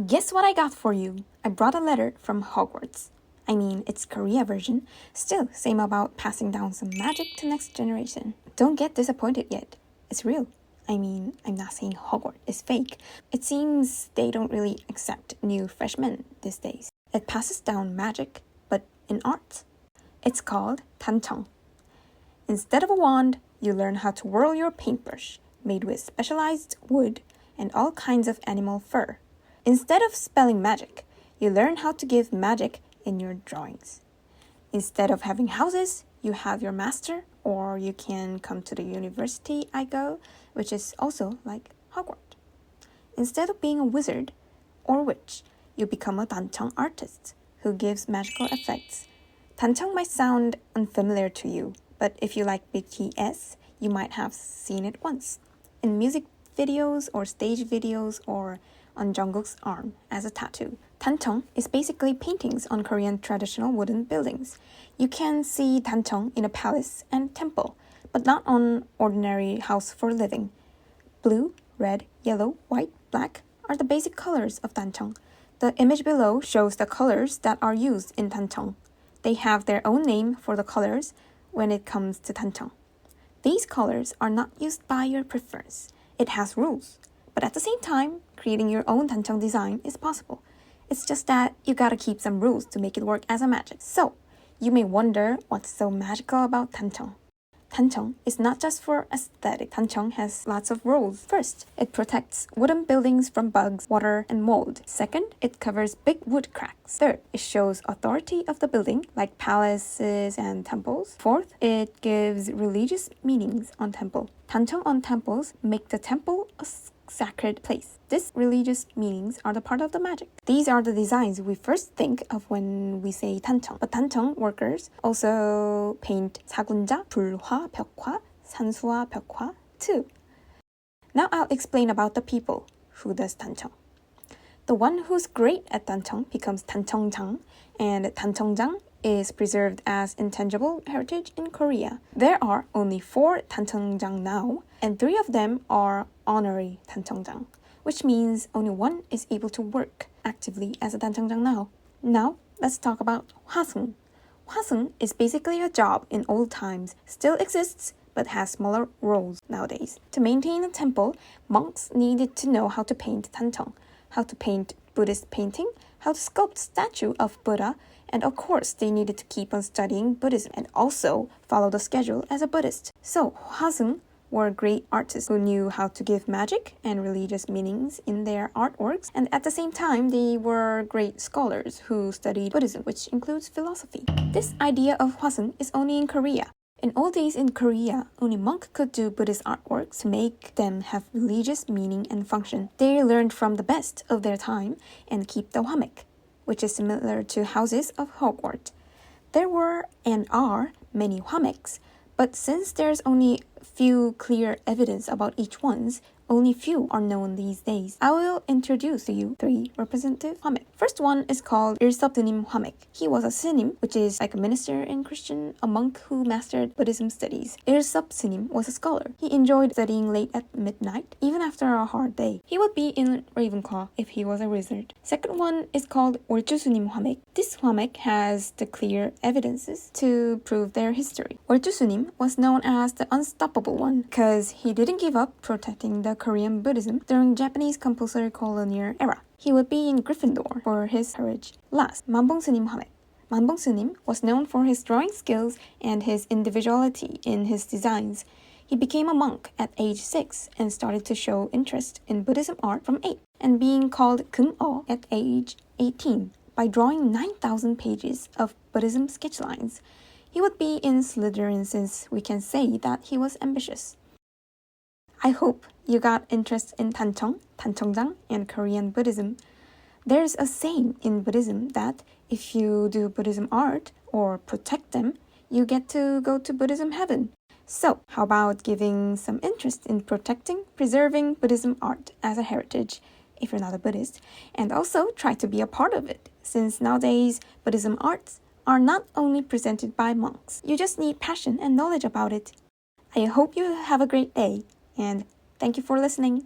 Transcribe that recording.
Guess what I got for you? I brought a letter from Hogwarts. I mean, it's Korea version. Still, same about passing down some magic to next generation. Don't get disappointed yet. It's real. I mean, I'm not saying Hogwarts is fake. It seems they don't really accept new freshmen these days. It passes down magic, but in art. It's called 단청. Instead of a wand, you learn how to whirl your paintbrush, made with specialized wood and all kinds of animal fur. Instead of spelling magic, you learn how to give magic in your drawings. Instead of having houses, you have your master, or you can come to the university I go, which is also like Hogwarts. Instead of being a wizard or witch, you become a 단청 artist who gives magical effects. 단청 might sound unfamiliar to you, but if you like BTS, you might have seen it once in music videos or stage videos or on Jungkook's arm as a tattoo. 단청 is basically paintings on Korean traditional wooden buildings. You can see 단청 in a palace and temple, but not on ordinary house for living. Blue, red, yellow, white, black are the basic colors of 단청. The image below shows the colors that are used in 단청. They have their own name for the colors when it comes to 단청. These colors are not used by your preference. It has rules. But at the same time, creating your own 단청 design is possible. It's just that you gotta keep some rules to make it work as a magic. So, you may wonder what's so magical about 단청. 단청 is not just for aesthetic. 단청 has lots of rules. First, it protects wooden buildings from bugs, water, and mold. Second, it covers big wood cracks. Third, it shows authority of the building, like palaces and temples. Fourth, it gives religious meanings on temple. 단청 on temples make the temple a sacred place. These religious meanings are the part of the magic. These are the designs we first think of when we say 단청. But 단청 workers also paint 사군자, 불화, 벽화, 산수화, 벽화 too. Now I'll explain about the people who does 단청. The one who's great at 단청 becomes 단청장, and 단청장 is preserved as intangible heritage in Korea. There are only 4 단청장 now, and 3 of them are honorary 단청장, which means only one is able to work actively as a 단청장 now. Now, let's talk about 화승. 화승 is basically a job in old times, still exists, but has smaller roles nowadays. To maintain a temple, monks needed to know how to paint 단청, how to paint Buddhist painting, how to sculpt statue of Buddha, and of course, they needed to keep on studying Buddhism and also follow the schedule as a Buddhist. So, 화승 were great artists who knew how to give magic and religious meanings in their artworks, and at the same time, they were great scholars who studied Buddhism, which includes philosophy. This idea of 화승 is only in Korea. In old days in Korea, only monks could do Buddhist artworks to make them have religious meaning and function. They learned from the best of their time and keep the 화mek, which is similar to houses of Hogwarts. There were and are many 화meks, but since there's only few clear evidence about each one's, only few are known these days. I will introduce to you 3 representative 화mek. First one is called 일섭스님 화mek. He was a 스님, which is like a minister in Christian, a monk who mastered Buddhism studies. 일섭스님 was a scholar. He enjoyed studying late at midnight, even after a hard day. He would be in Ravenclaw if he was a wizard. Second one is called 월주스님 화mek. This 화mek has the clear evidences to prove their history. 월주스님 was known as the unstoppable one because he didn't give up protecting the Korean Buddhism during Japanese compulsory colonial era. He would be in Gryffindor for his courage. Last, 만봉스님 화mek. 만봉스님 was known for his drawing skills and his individuality in his designs. He became a monk at age 6 and started to show interest in Buddhism art from 8, and being called 금어 at age 18 by drawing 9,000 pages of Buddhism sketchlines. He would be in Slytherin since we can say that he was ambitious. I hope you got interest in 단청, 단청장, and Korean Buddhism. There's a saying in Buddhism that if you do Buddhism art or protect them, you get to go to Buddhism heaven. So, how about giving some interest in protecting, preserving Buddhism art as a heritage, if you're not a Buddhist, and also try to be a part of it, since nowadays Buddhism arts are not only presented by monks. You just need passion and knowledge about it. I hope you have a great day. And thank you for listening.